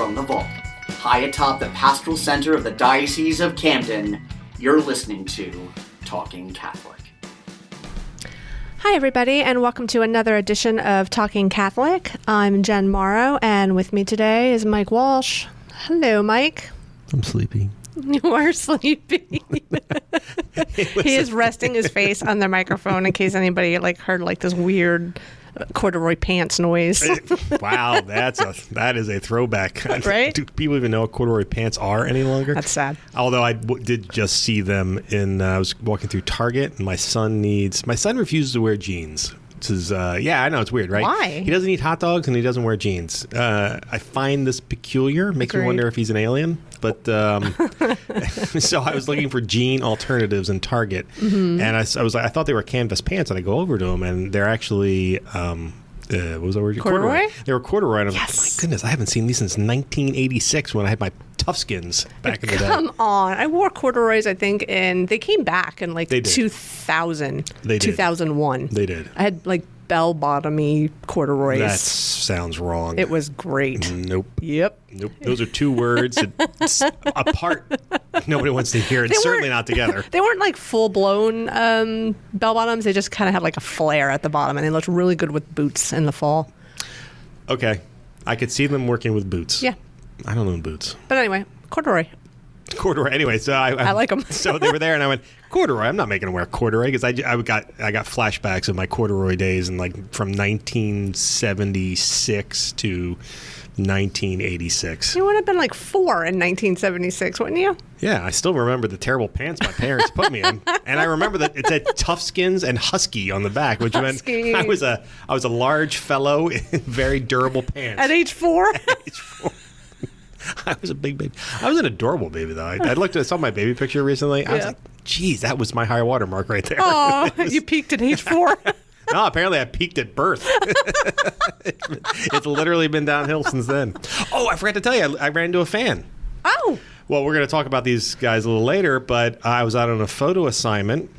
from the vault, high atop the pastoral center of the Diocese of Camden, you're listening to Talking Catholic. Hi, everybody, and welcome to another edition of Talking Catholic. I'm Jen Morrow, and with me today is Mike Walsh. Hello, Mike. I'm sleepy. You are sleepy. He is resting his face on the microphone in case anybody heard this weird corduroy pants noise. Wow, that is a throwback. Right? Do people even know what corduroy pants are any longer? That's sad. Although I did just see them I was walking through Target, and my son refuses to wear jeans. I know it's weird, right? Why? He doesn't eat hot dogs and he doesn't wear jeans. I find this peculiar. Makes me wonder if he's an alien. But so I was looking for jean alternatives in Target, and I was like, I thought they were canvas pants, and I go over to them, and they're actually what was that word? Corduroy? They were corduroy, and I'm Yes. like, my goodness, I haven't seen these since 1986 when I had my Toughskins back in the day. Come on. I wore corduroys, I think, and they came back in They did. 2000, They did. 2001. They did. I had bell-bottomy corduroys. That sounds wrong. It was great. Nope. Yep. Nope. Those are two words apart. Nobody wants to hear it. Certainly not together. They weren't full-blown bell-bottoms. They just kind of had a flare at the bottom, and they looked really good with boots in the fall. Okay. I could see them working with boots. Yeah. I don't own boots. But anyway, corduroy. Corduroy. Anyway, so I like them. So they were there, and I went, corduroy. I'm not making them wear corduroy, because I got flashbacks of my corduroy days, and from 1976 to 1986. You would have been 4 in 1976, wouldn't you? Yeah, I still remember the terrible pants my parents put me in, and I remember that it said Toughskins and Husky on the back, which Husky. meant I was a large fellow in very durable pants. At age 4? At age 4. I was a big baby. I was an adorable baby, though. I saw my baby picture recently. I was like, geez, that was my high water mark right there. Oh, you peaked at age 4? No, apparently I peaked at birth. It's literally been downhill since then. Oh, I forgot to tell you, I ran into a fan. Oh. Well, we're going to talk about these guys a little later, but I was out on a photo assignment,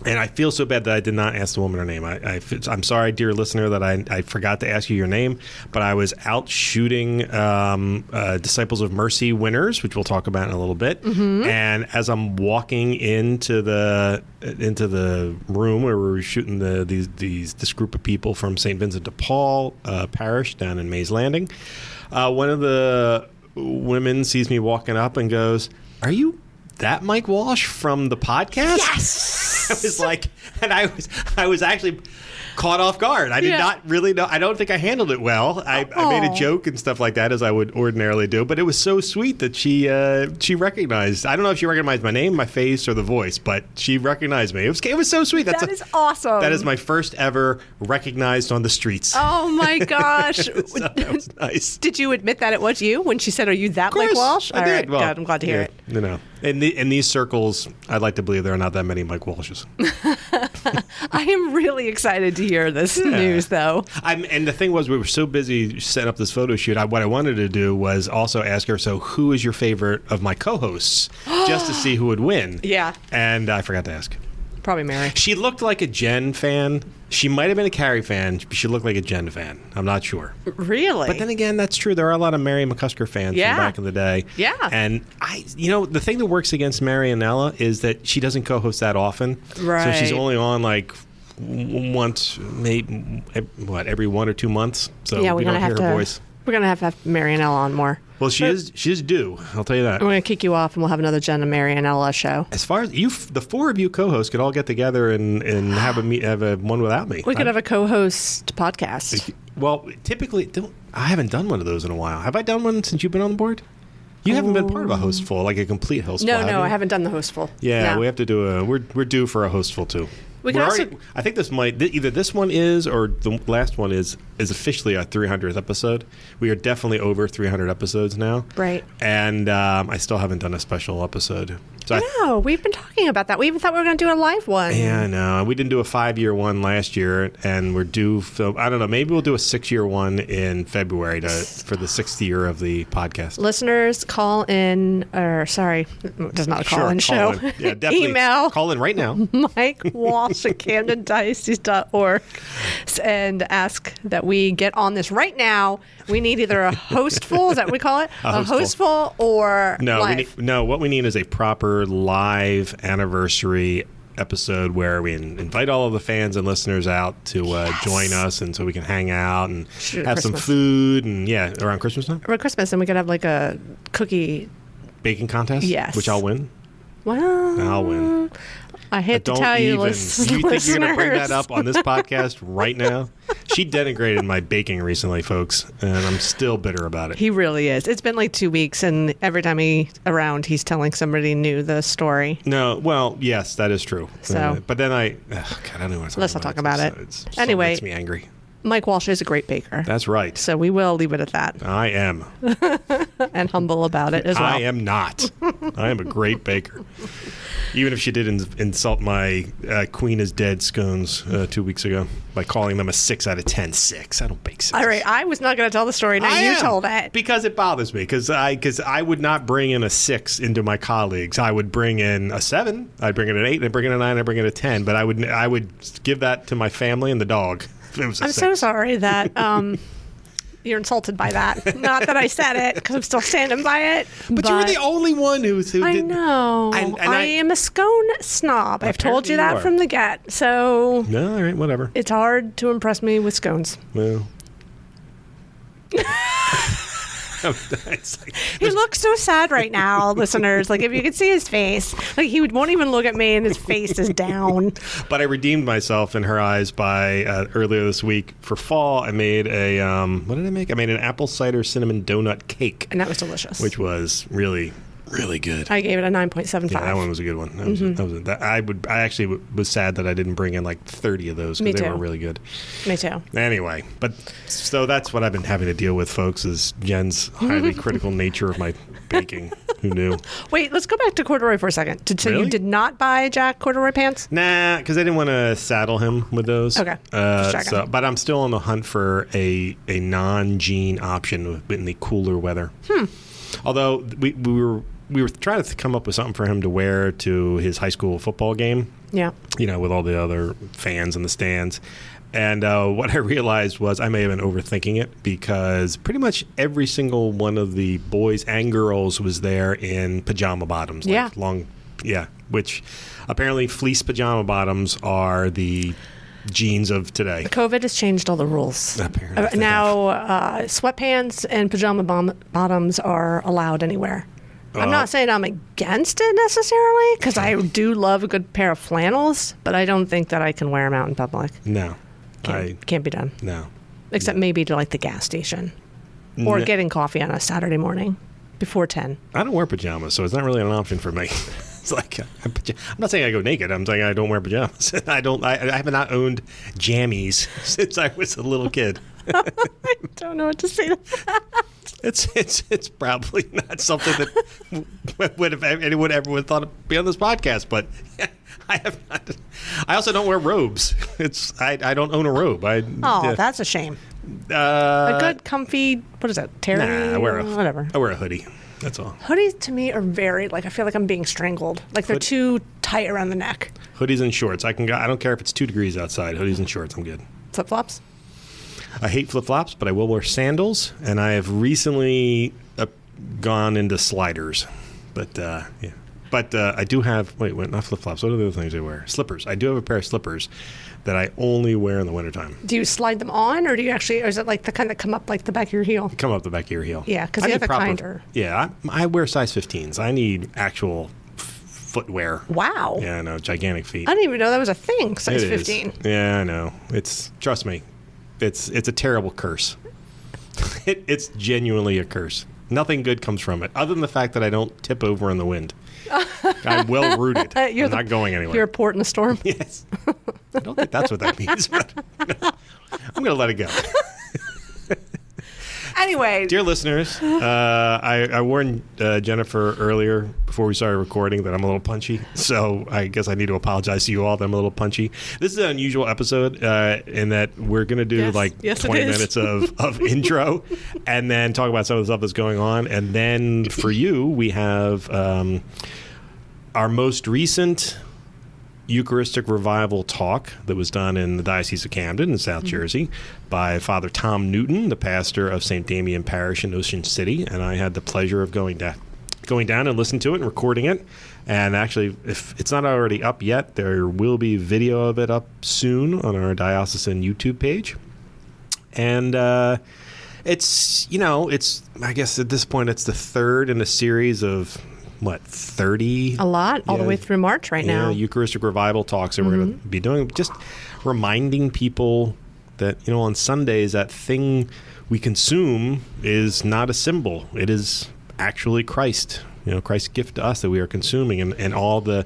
and I feel so bad that I did not ask the woman her name. I'm sorry, dear listener, that I forgot to ask you your name, but I was out shooting Disciples of Mercy winners, which we'll talk about in a little bit. Mm-hmm. And as I'm walking into the room where we were shooting this group of people from St. Vincent de Paul Parish down in Mays Landing, one of the women sees me walking up and goes, "Are you that Mike Walsh from the podcast?" Yes. I was like, and I was actually caught off guard. I did not really know. I don't think I handled it well. I made a joke and stuff like that, as I would ordinarily do, but it was so sweet that she recognized. I don't know if she recognized my name, my face, or the voice, but she recognized me. It was so sweet. That is awesome. That is my first ever recognized on the streets. Oh my gosh. So that was nice. Did you admit that it was you when she said, "Are you that Mike Walsh?" I did. Right, Well, good. I'm glad to hear it. You know, in these circles, I'd like to believe there are not that many Mike Walshes. I am really excited to hear this news, though. And the thing was, we were so busy setting up this photo shoot. What I wanted to do was also ask her, so who is your favorite of my co-hosts, just to see who would win. Yeah. And I forgot to ask. Probably Mary. She looked like a Jen fan. She might have been a Carrie fan, but she looked like a Jen fan. I'm not sure. Really? But then again, that's true. There are a lot of Mary McCusker fans from back in the day. Yeah. And the thing that works against Mary and Ella is that she doesn't co-host that often. Right. So she's only on once, maybe, every 1 or 2 months. So we don't hear her voice. We're going to have Mary and Ella on more. Well, she is due. I'll tell you that. We're going to kick you off, and we'll have another Jen and Mary and Ella show. As far as the 4 of you co-hosts could all get together and have a one without me. We could have a co-host podcast. Well, typically, I haven't done one of those in a while. Have I done one since you've been on the board? You haven't been part of a hostful, like a complete hostful. No, I haven't done the hostful. Yeah, no. we have to do we're due for a hostful too. We can also, I think this might either this one is or the last one is officially our 300th episode. We are definitely over 300 episodes now. Right. And I still haven't done a special episode. So no, we've been talking about that. We even thought we were going to do a live one. Yeah, I know. We didn't do a 5-year one last year, and we're due. I don't know. Maybe we'll do a 6-year one in February for the 6th year of the podcast. Listeners, call in. Or sorry, it's not a call-in show. Call in. Yeah, definitely. Email. Call in right now. Mike Walsh at CamdenDiocese.org and ask that we get on this right now. We need either a hostful, is that what we call it? A hostful or live. What we need is a proper live anniversary episode where we invite all of the fans and listeners out to join us, and so we can hang out and have some food, and around Christmas time. Around Christmas, and we could have like a cookie baking contest. Yes, which I'll win. Well, I'll win. I hate to tell you, listeners. You think you're going to bring that up on this podcast right now? She denigrated my baking recently, folks, and I'm still bitter about it. He really is. It's been like 2 weeks, and every time he's telling somebody new the story. No, well, yes, that is true. So, but then I don't know what to talk about. Let's not talk about it. Anyway, it makes me angry. Mike Walsh is a great baker. That's right. So we will leave it at that. I am. And humble about it as well. I am not. I am a great baker. Even if she did insult my Queen is Dead scones 2 weeks ago by calling them a 6 out of 10. 6. I don't bake 6. All right. I was not going to tell the story. Now you told it. Because it bothers me. Because I would not bring in a 6 into my colleagues. I would bring in a 7. I'd bring in an 8. I'd bring in a 9. I'd bring in a 10. But I would give that to my family and the dog. I'm so sorry that you're insulted by that. Not that I said it, because I'm still standing by it. But you were the only one who did. I know. And I am a scone snob. I've told you that from the get. So. No, all right, whatever. It's hard to impress me with scones. Well. He looks so sad right now, listeners. Like, if you could see his face, like he won't even look at me, and his face is down. But I redeemed myself in her eyes by earlier this week for fall. I made a what did I make? I made an apple cider cinnamon donut cake, and that was delicious. Which was really, really good. I gave it a 9.75. Yeah, that one was a good one. I actually was sad that I didn't bring in like 30 of those because they were really good. Me too. Anyway, but so that's what I've been having to deal with, folks, is Jen's highly critical nature of my baking. Who knew? Wait, let's go back to corduroy for a second. So you did not buy Jack corduroy pants? Nah, because I didn't want to saddle him with those. Okay. But I'm still on the hunt for a non-jean option in the cooler weather. Although we were trying to come up with something for him to wear to his high school football game. Yeah. With all the other fans in the stands. And what I realized was I may have been overthinking it because pretty much every single one of the boys and girls was there in pajama bottoms. Which apparently fleece pajama bottoms are the jeans of today. COVID has changed all the rules. Apparently. Now, sweatpants and pajama bottoms are allowed anywhere. I'm not saying I'm against it necessarily, because I do love a good pair of flannels, but I don't think that I can wear them out in public. No. Can't be done. No. Except maybe to like the gas station. Or getting coffee on a Saturday morning before 10. I don't wear pajamas, so it's not really an option for me. It's like, I'm not saying I go naked. I'm saying I don't wear pajamas. I have not owned jammies since I was a little kid. I don't know what to say to that. It's probably not something that anyone ever would have thought would be on this podcast, but I have not. I also don't wear robes. I don't own a robe. That's a shame. A good comfy, what is that, terry? Nah, I wear whatever. I wear a hoodie. That's all. Hoodies to me are very, I feel like I'm being strangled. Like they're too tight around the neck. Hoodies and shorts. I don't care if it's 2 degrees outside. Hoodies and shorts, I'm good. Flip-flops? I hate flip-flops, but I will wear sandals, and I have recently gone into sliders. But, yeah. But I do have, not flip-flops. What are the other things I wear? Slippers. I do have a pair of slippers that I only wear in the wintertime. Do you slide them on, or is it like the kind that come up like the back of your heel? Come up the back of your heel. Yeah, because the other kind are. Yeah, I wear size 15s. I need actual footwear. Wow. Yeah, I know. Gigantic feet. I didn't even know that was a thing, size 15. Yeah, I know. Trust me, it's a terrible curse. It's genuinely a curse. Nothing good comes from it, other than the fact that I don't tip over in the wind. I'm well rooted. I'm not going anywhere. You're a port in a storm? Yes. I don't think that's what that means, but I'm going to let it go. Anyway. Dear listeners, I warned Jennifer earlier before we started recording that I'm a little punchy, so I guess I need to apologize to you all that I'm a little punchy. This is an unusual episode in that we're going to do 20 minutes of intro and then talk about some of the stuff that's going on. And then for you, we have our most recent Eucharistic Revival talk that was done in the Diocese of Camden in South Jersey by Father Tom Newton, the pastor of St. Damien Parish in Ocean City. And I had the pleasure of going down and listening to it and recording it. And actually, if it's not already up yet, there will be video of it up soon on our diocesan YouTube page. And it's I guess at this point, it's the third in a series of, 30? A lot, all the way through March now. Eucharistic Revival talks that we're going to be doing. Just reminding people that, on Sundays, that thing we consume is not a symbol. It is actually Christ. Christ's gift to us that we are consuming, and all the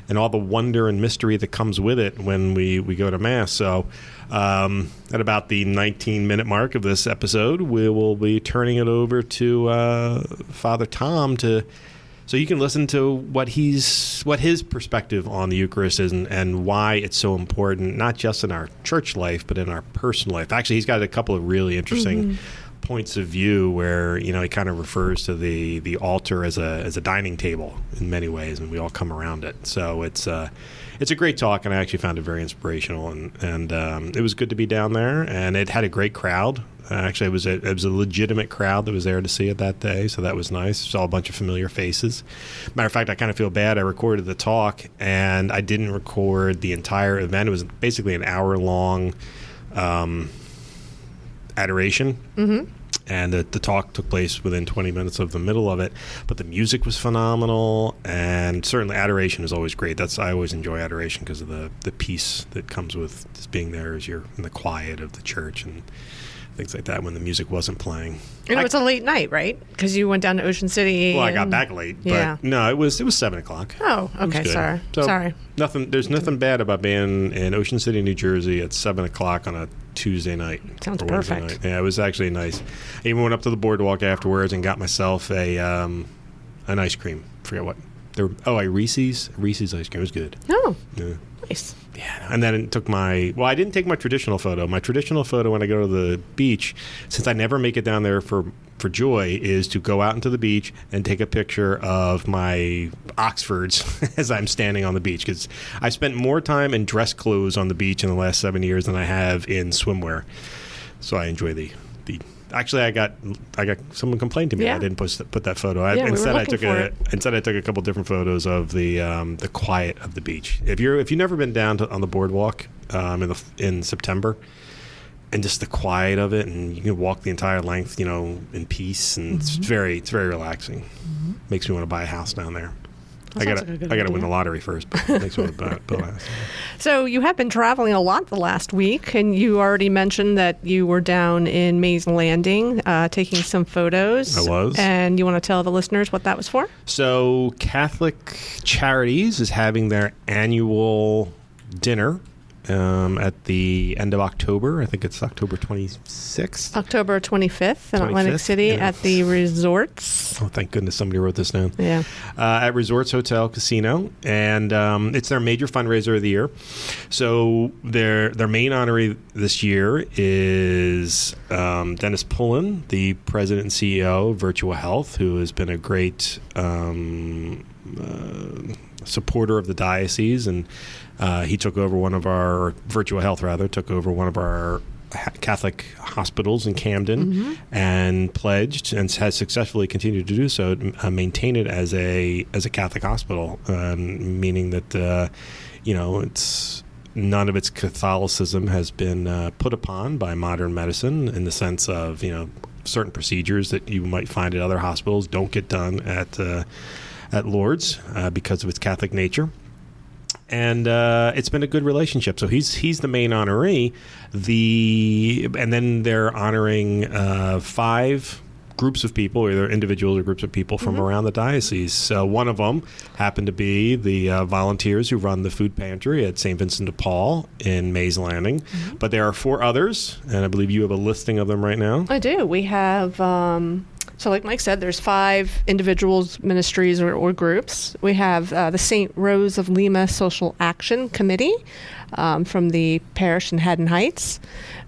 wonder and mystery that comes with it when we go to Mass. So at about the 19-minute mark of this episode, we will be turning it over to Father Tom so you can listen to what his perspective on the Eucharist is and why it's so important, not just in our church life, but in our personal life. Actually, he's got a couple of really interesting points of view where he kind of refers to the altar as a dining table in many ways, and we all come around it. So it's a great talk, and I actually found it very inspirational, and it was good to be down there, and it had a great crowd. Actually, it was a legitimate crowd that was there to see it that day, so that was nice. Saw a bunch of familiar faces. Matter of fact, I kind of feel bad. I recorded the talk, and I didn't record the entire event. It was basically an hour-long adoration. And the talk took place within 20 minutes of the middle of it. But the music was phenomenal, and certainly adoration is always great. I always enjoy adoration because of the peace that comes with just being there as you're in the quiet of the church and things like that when the music wasn't playing. And it was a late night, right? Because you went down to Ocean City. Well, I got back late, but no, it was 7 o'clock. Oh, okay, sorry. There's nothing bad about being in Ocean City, New Jersey at 7 o'clock on a Tuesday night. Sounds perfect. Night. Yeah, it was actually nice. I even went up to the boardwalk afterwards and got myself an ice cream. Forget what. Reese's ice cream was good. Oh, yeah. Nice. Yeah, and then I didn't take my traditional photo. My traditional photo when I go to the beach, since I never make it down there for joy, is to go out into the beach and take a picture of my Oxfords as I'm standing on the beach, because I spent more time in dress clothes on the beach in the last 7 years than I have in swimwear. So I enjoy the. Actually, I got someone complained to me. I didn't put that photo. Instead, I took a couple different photos of the quiet of the beach. If you've never been down on the boardwalk in September, and just the quiet of it, and you can walk the entire length, in peace, and it's very relaxing. Makes me want to buy a house down there. I got to win the lottery first, but it makes me want to build a house. So you have been traveling a lot the last week, and you already mentioned that you were down in Mays Landing taking some photos. I was. And you want to tell the listeners what that was for? So Catholic Charities is having their annual dinner at the end of October. I think it's October 26th. October 25th in Atlantic City at the Resorts. Oh, thank goodness somebody wrote this down. Yeah. At Resorts Hotel Casino. And it's their major fundraiser of the year. So their main honoree this year is Dennis Pullen, the president and CEO of Virtual Health, who has been a great supporter of the diocese, and he took over Virtual Health took over one of our Catholic hospitals in Camden and pledged, and has successfully continued to do so, maintain it as a Catholic hospital, meaning that it's none of its Catholicism has been put upon by modern medicine, in the sense of certain procedures that you might find at other hospitals don't get done at Lourdes because of its Catholic nature. And it's been a good relationship. So he's the main honoree. And then they're honoring 5 groups of people, either individuals or groups of people from around the diocese. So one of them happened to be the volunteers who run the food pantry at St. Vincent de Paul in Mays Landing. But there are 4 others, and I believe you have a listing of them right now. I do. We have So like Mike said, there's 5 individuals, ministries, or groups. We have the St. Rose of Lima Social Action Committee from the parish in Haddon Heights.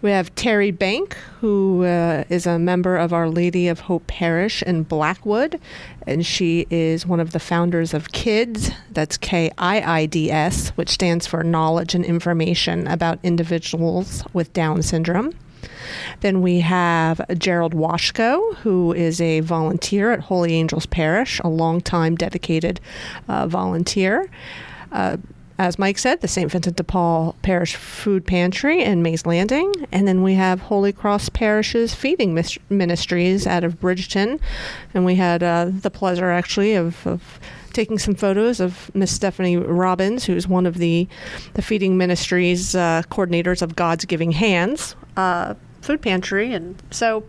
We have Terry Bank, who is a member of Our Lady of Hope Parish in Blackwood, and she is one of the founders of KIDS, that's KIIDS, which stands for Knowledge and Information About Individuals with Down Syndrome. Then we have Gerald Washko, who is a volunteer at Holy Angels Parish, a long-time dedicated volunteer. As Mike said, the St. Vincent de Paul Parish Food Pantry in Mays Landing. And then we have Holy Cross Parish's Feeding Ministries out of Bridgeton. And we had the pleasure, actually, of taking some photos of Miss Stephanie Robbins, who's one of the Feeding Ministries coordinators of God's Giving Hands food pantry. And so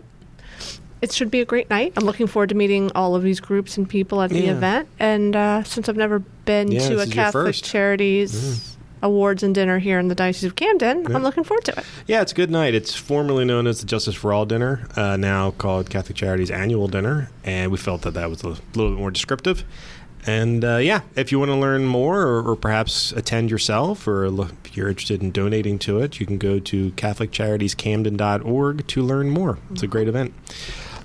it should be a great night. I'm looking forward to meeting all of these groups and people at the event. And since I've never been to a Catholic Charities Awards and dinner here in the Diocese of Camden, I'm looking forward to it. Yeah, it's a good night. It's formerly known as the Justice for All Dinner, now called Catholic Charities Annual Dinner. And we felt that was a little bit more descriptive. And if you want to learn more or perhaps attend yourself, or if you're interested in donating to it, you can go to catholiccharities.camden.org to learn more. It's a great event.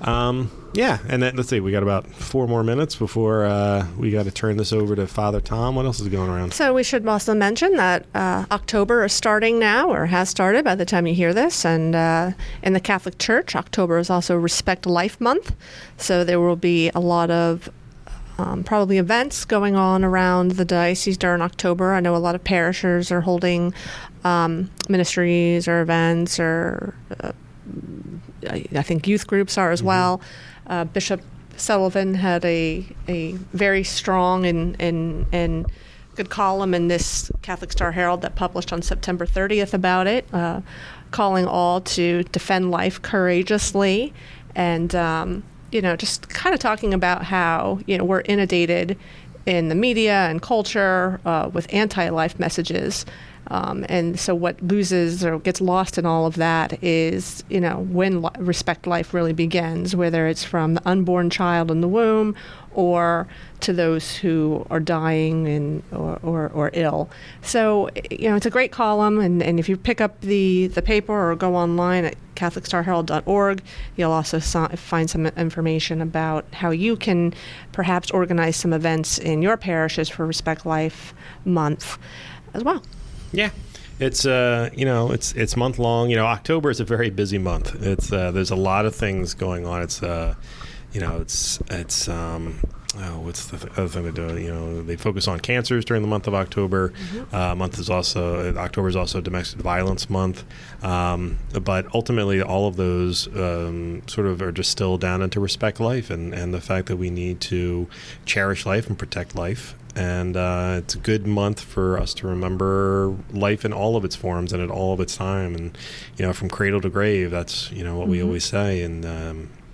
And then, let's see, we got about 4 more minutes before we got to turn this over to Father Tom. What else is going around? So we should also mention that October is starting now, or has started by the time you hear this. And in the Catholic Church, October is also Respect Life Month. So there will be a lot of probably events going on around the diocese during October. I know a lot of parishers are holding ministries or events, or I think youth groups are as well. Bishop Sullivan had a very strong and good column in this Catholic Star Herald that published on September 30th about it, calling all to defend life courageously, and just kind of talking about how we're inundated in the media and culture with anti-life messages. And so what loses or gets lost in all of that is, when Respect Life really begins, whether it's from the unborn child in the womb or to those who are dying or ill. So, it's a great column. And if you pick up the paper or go online at CatholicStarHerald.org, you'll also find some information about how you can perhaps organize some events in your parishes for Respect Life Month as well. Yeah. It's it's month long. October is a very busy month. It's there's a lot of things going on. It's what's the other thing they do? They focus on cancers during the month of October. October is also Domestic Violence Month. But ultimately, all of those sort of are distilled down into Respect Life and the fact that we need to cherish life and protect life. And it's a good month for us to remember life in all of its forms and at all of its time. And, from cradle to grave, that's, what we always say. And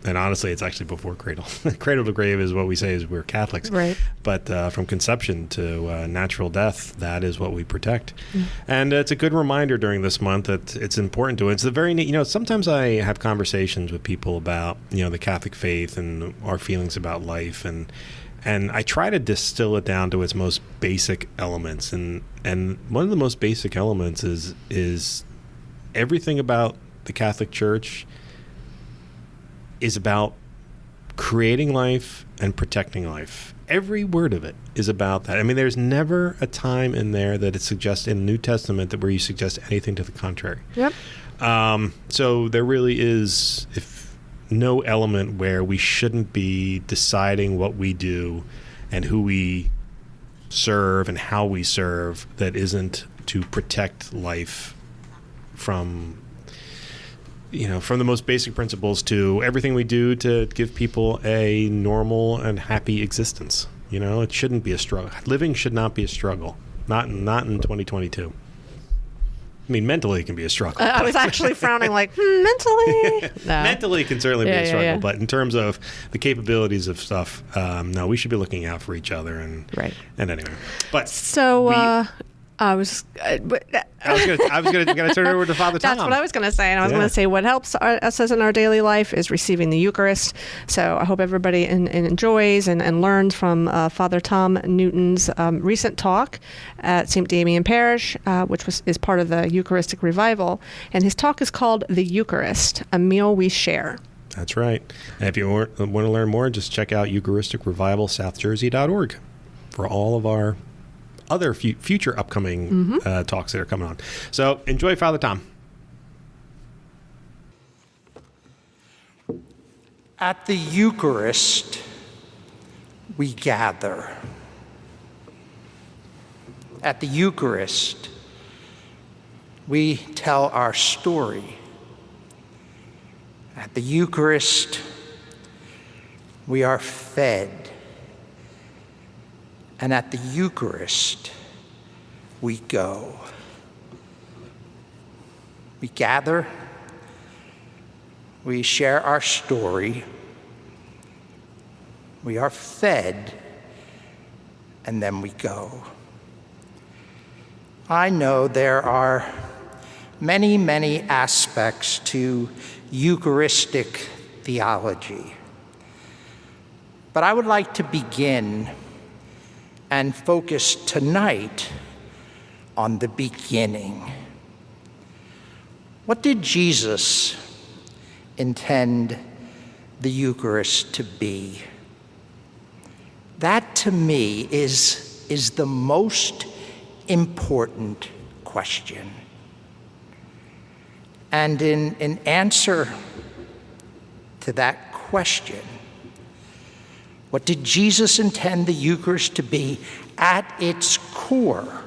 honestly, it's actually before cradle. Cradle to grave is what we say is we're Catholics. Right. But from conception to natural death, that is what we protect. And it's a good reminder during this month that it's important to us. It's the very neat, sometimes I have conversations with people about, the Catholic faith and our feelings about life. And I try to distill it down to its most basic elements. And one of the most basic elements is everything about the Catholic Church is about creating life and protecting life. Every word of it is about that. I mean, there's never a time in there that it suggests in the New Testament where you suggest anything to the contrary. Yep. So there really is no element where we shouldn't be deciding what we do and who we serve and how we serve that isn't to protect life from the most basic principles to everything we do to give people a normal and happy existence. It shouldn't be a struggle. Living should not be a struggle. Not in 2022. I mean, mentally it can be a struggle. I was actually frowning like, mentally? No. Mentally it can certainly be a struggle. But in terms of the capabilities of stuff, no, we should be looking out for each other. And anyway. But so I was gonna turn it over to Father Tom. That's what I was going to say. And I was going to say what helps us in our daily life is receiving the Eucharist. So I hope everybody enjoys and learns from Father Tom Newton's recent talk at St. Damien Parish, which is part of the Eucharistic Revival. And his talk is called The Eucharist, a Meal We Share. That's right. And if you want to learn more, just check out Eucharistic Revival, southjersey.org for all of our other future upcoming talks that are coming on. So enjoy Father Tom. At the Eucharist, we gather. At the Eucharist, we tell our story. At the Eucharist, we are fed. And at the Eucharist, we go. We gather, we share our story, we are fed, and then we go. I know there are many, many aspects to Eucharistic theology, but I would like to begin and focus tonight on the beginning. What did Jesus intend the Eucharist to be? That, to me, is the most important question. And in answer to that question, what did Jesus intend the Eucharist to be? At its core,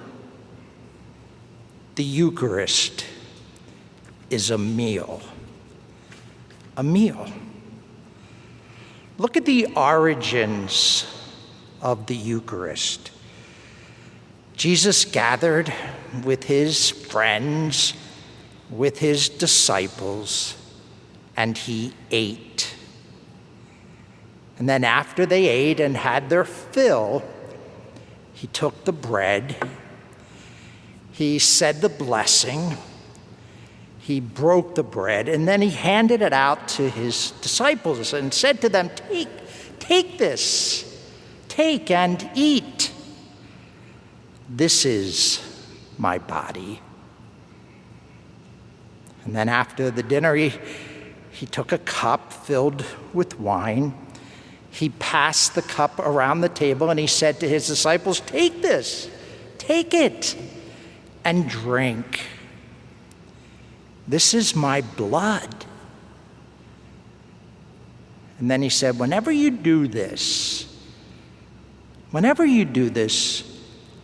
the Eucharist is a meal. A meal. Look at the origins of the Eucharist. Jesus gathered with his friends, with his disciples, and he ate. And then after they ate and had their fill, he took the bread, he said the blessing, he broke the bread, and then he handed it out to his disciples and said to them, take this, take and eat. This is my body. And then after the dinner, he took a cup filled with wine. He passed the cup around the table and he said to his disciples, take this, take it, and drink. This is my blood. And then he said, whenever you do this,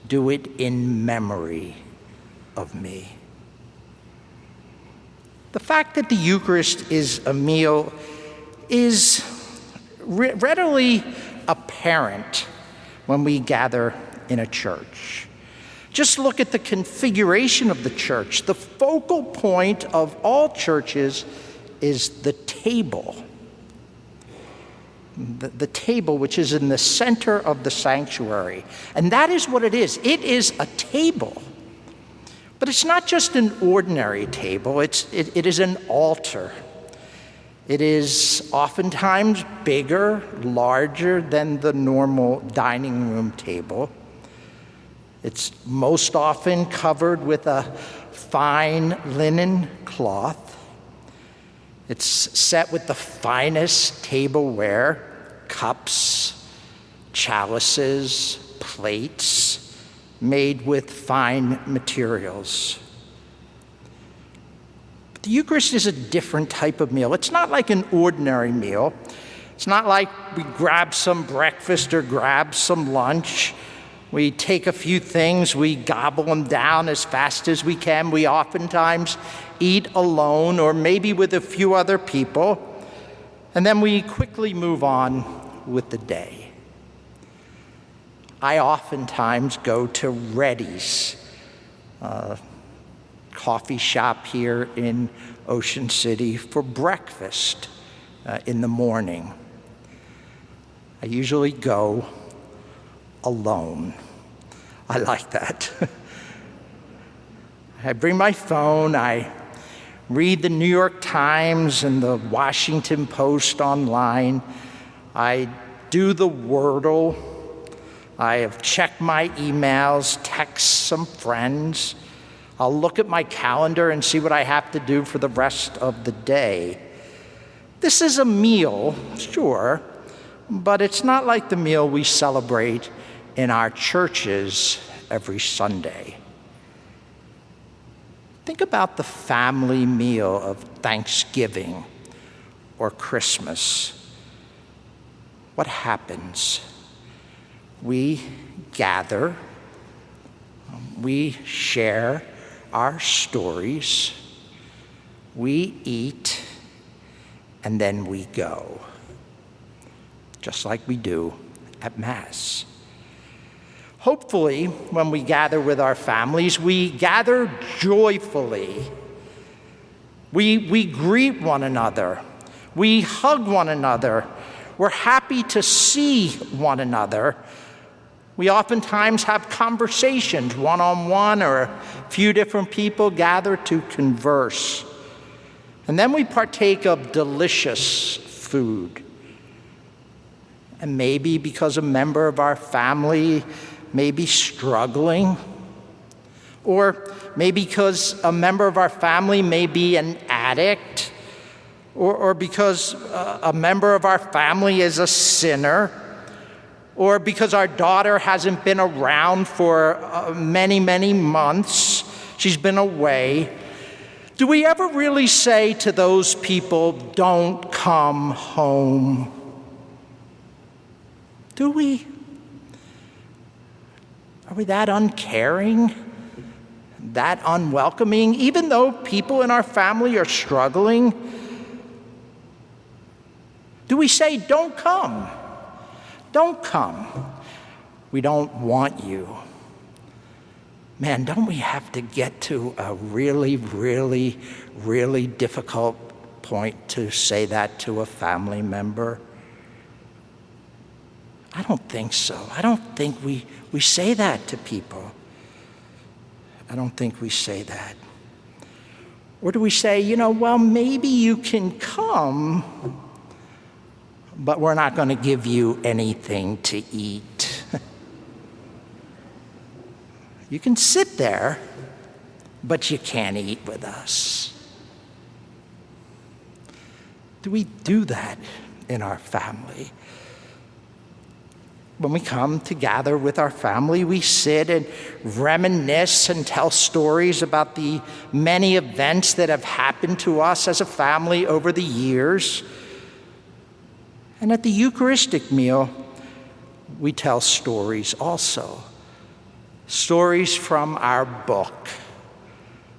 do it in memory of me. The fact that the Eucharist is a meal is readily apparent when we gather in a church. Just look at the configuration of the church. The focal point of all churches is the table. The table, which is in the center of the sanctuary. And that is what it is. It is a table. But it's not just an ordinary table. It is an altar. It is oftentimes bigger, larger than the normal dining room table. It's most often covered with a fine linen cloth. It's set with the finest tableware, cups, chalices, plates, made with fine materials. But the Eucharist is a different type of meal. It's not like an ordinary meal. It's not like we grab some breakfast or grab some lunch. We take a few things, we gobble them down as fast as we can. We oftentimes eat alone or maybe with a few other people, and then we quickly move on with the day. I oftentimes go to Reddy's, coffee shop here in Ocean City, for breakfast in the morning. I usually go alone. I like that. I bring my phone, I read the New York Times and the Washington Post online. I do the Wordle. I have checked my emails, text some friends. I'll look at my calendar and see what I have to do for the rest of the day. This is a meal, sure, but it's not like the meal we celebrate in our churches every Sunday. Think about the family meal of Thanksgiving or Christmas. What happens? We gather, we share our stories, we eat, and then we go, just like we do at Mass. Hopefully, when we gather with our families, we gather joyfully. We greet one another. We hug one another. We're happy to see one another. We oftentimes have conversations, one-on-one, or a few different people gather to converse. And then we partake of delicious food. And maybe because a member of our family may be struggling, or maybe because a member of our family may be an addict, or because a member of our family is a sinner, or because our daughter hasn't been around for many, many months, she's been away. Do we ever really say to those people, "Don't come home"? Do we? Are we that uncaring, that unwelcoming, even though people in our family are struggling? Do we say, "Don't come"? Don't come. We don't want you. Man, don't we have to get to a really, really, really difficult point to say that to a family member? I don't think so. I don't think we say that to people. I don't think we say that. Or do we say, well, maybe you can come, but we're not going to give you anything to eat. You can sit there, but you can't eat with us. Do we do that in our family? When we come to gather with our family, we sit and reminisce and tell stories about the many events that have happened to us as a family over the years. And at the Eucharistic meal, we tell stories also. Stories from our book.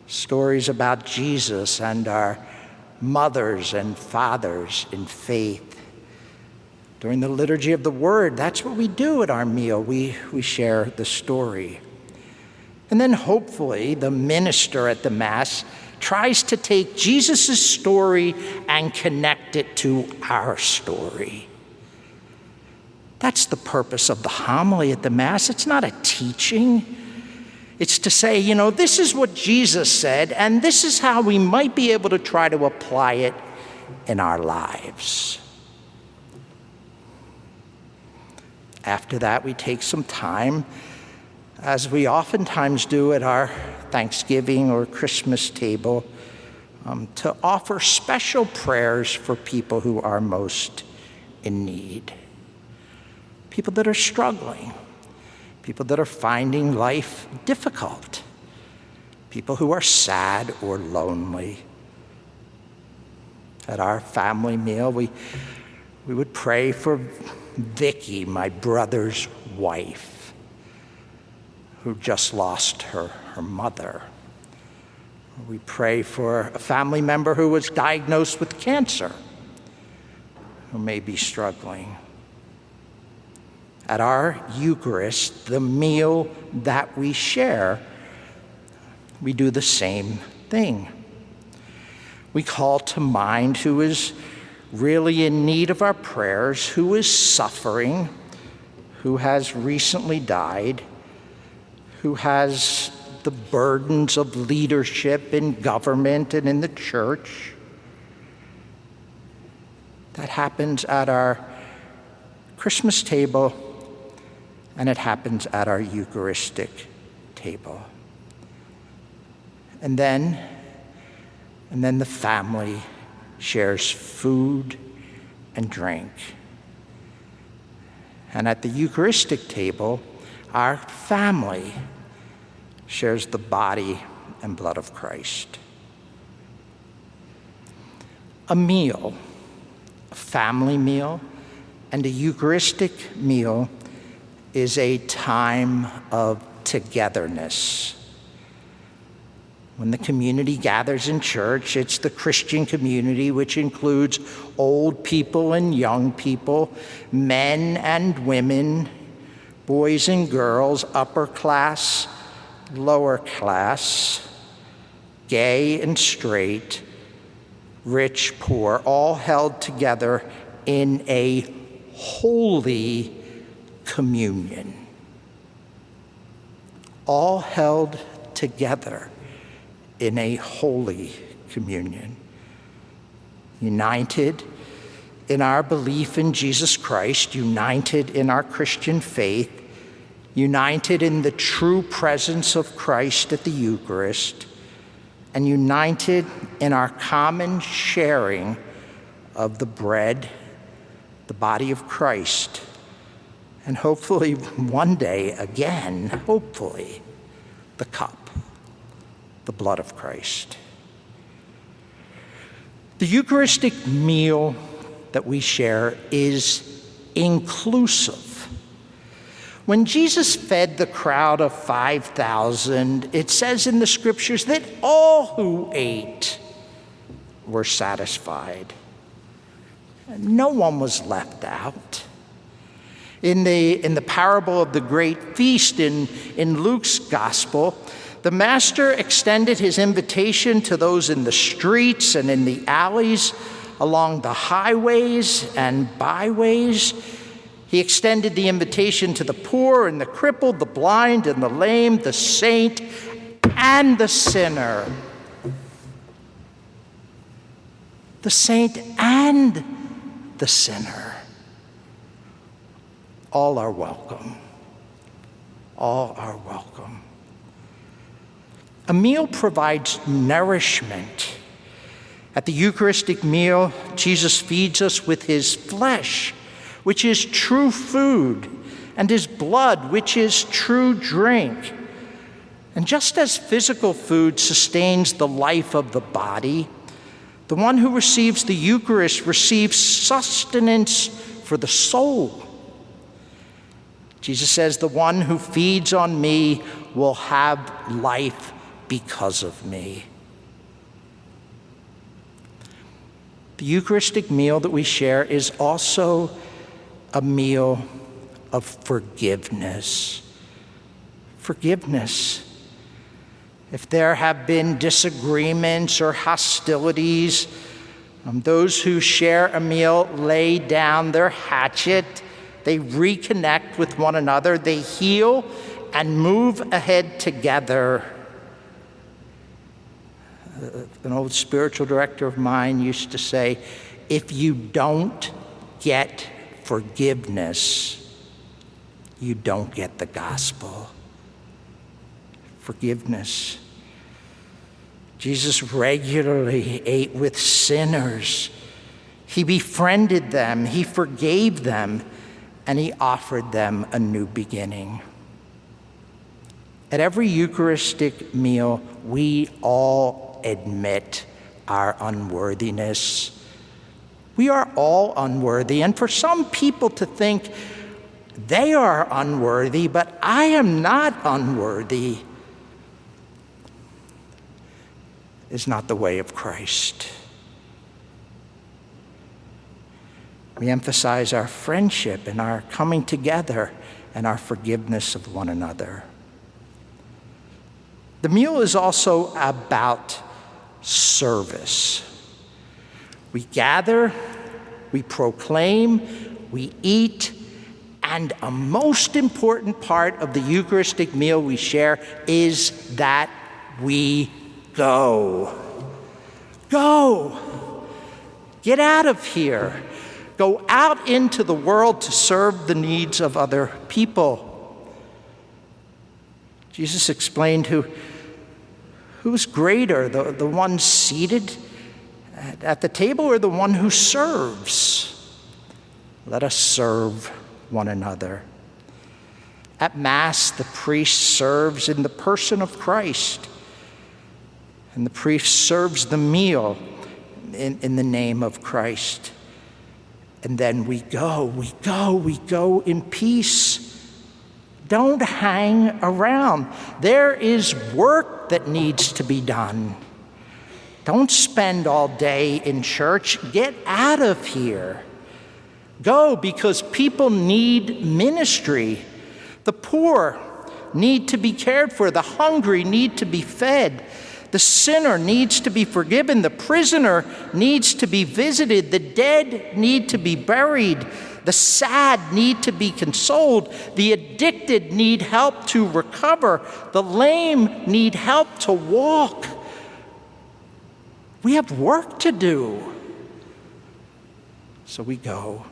Stories about Jesus and our mothers and fathers in faith. During the Liturgy of the Word, that's what we do at our meal. We share the story. And then hopefully the minister at the Mass tries to take Jesus' story and connect it to our story. That's the purpose of the homily at the Mass. It's not a teaching. It's to say, this is what Jesus said, and this is how we might be able to try to apply it in our lives. After that, we take some time, as we oftentimes do at our Thanksgiving or Christmas table, to offer special prayers for people who are most in need. People that are struggling, people that are finding life difficult, people who are sad or lonely. At our family meal, we would pray for Vicky, my brother's wife, who just lost her mother. We pray for a family member who was diagnosed with cancer, who may be struggling. At our Eucharist, the meal that we share, we do the same thing. We call to mind who is really in need of our prayers, who is suffering, who has recently died, who has the burdens of leadership in government and in the church. That happens at our Christmas table, and it happens at our Eucharistic table. And then the family shares food and drink. And at the Eucharistic table, our family shares the body and blood of Christ. A meal, a family meal, and a Eucharistic meal is a time of togetherness. When the community gathers in church, it's the Christian community, which includes old people and young people, men and women, boys and girls, upper class, lower class, gay and straight, rich, poor, all held together in a holy communion. All held together in a holy communion, united in our belief in Jesus Christ, united in our Christian faith, united in the true presence of Christ at the Eucharist, and united in our common sharing of the bread, the body of Christ, and hopefully one day again, hopefully, the cup, the blood of Christ. The Eucharistic meal that we share is inclusive. When Jesus fed the crowd of 5,000, it says in the scriptures that all who ate were satisfied. No one was left out. In the parable of the great feast in Luke's gospel, the master extended his invitation to those in the streets and in the alleys, along the highways and byways. He extended the invitation to the poor and the crippled, the blind and the lame, the saint and the sinner. The saint and the sinner. All are welcome. All are welcome. A meal provides nourishment. At the Eucharistic meal, Jesus feeds us with his flesh, which is true food, and his blood, which is true drink. And just as physical food sustains the life of the body, the one who receives the Eucharist receives sustenance for the soul. Jesus says, "The one who feeds on me will have life because of me." The Eucharistic meal that we share is also a meal of forgiveness. Forgiveness. If there have been disagreements or hostilities, those who share a meal lay down their hatchet. They reconnect with one another. They heal and move ahead together. An old spiritual director of mine used to say, if you don't get forgiveness, you don't get the gospel. Forgiveness. Jesus regularly ate with sinners. He befriended them, he forgave them, and he offered them a new beginning. At every Eucharistic meal, we all admit our unworthiness. We are all unworthy, and for some people to think they are unworthy, but I am not unworthy, is not the way of Christ. We emphasize our friendship and our coming together and our forgiveness of one another. The meal is also about service. We gather, we proclaim, we eat, and And a most important part of the Eucharistic meal we share is that we go. Go. Get out of here. Go out into the world to serve the needs of other people. Jesus explained who's greater, the one seated at the table or the one who serves? Let us serve one another. At Mass, the priest serves in the person of Christ, and the priest serves the meal in the name of Christ. And then we go in peace. Don't hang around. There is work that needs to be done. Don't spend all day in church. Get out of here. Go, because people need ministry. The poor need to be cared for. The hungry need to be fed. The sinner needs to be forgiven. The prisoner needs to be visited. The dead need to be buried. The sad need to be consoled. The addicted need help to recover. The lame need help to walk. We have work to do. So we go.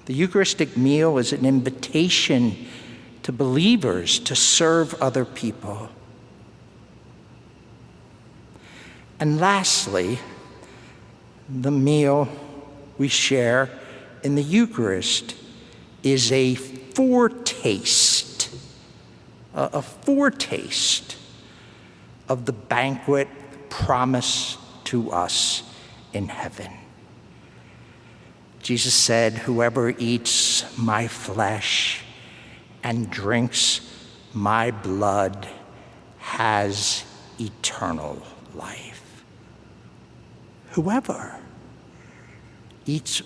The Eucharistic meal is an invitation to believers to serve other people. And lastly, the meal we share in the Eucharist is a foretaste of the banquet promised to us in heaven. Jesus said, "Whoever eats my flesh and drinks my blood has eternal life." Whoever eats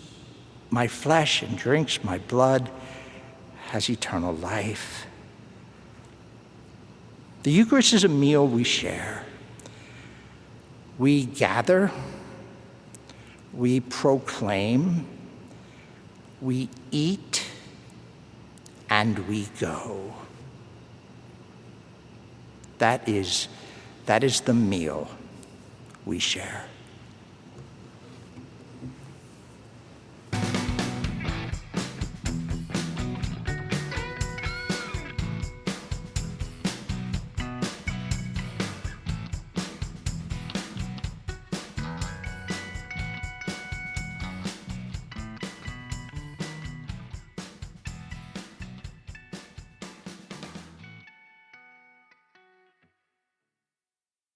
my flesh and drinks my blood has eternal life. The Eucharist is a meal we share. We gather, we proclaim, we eat, and we go. That is the meal we share.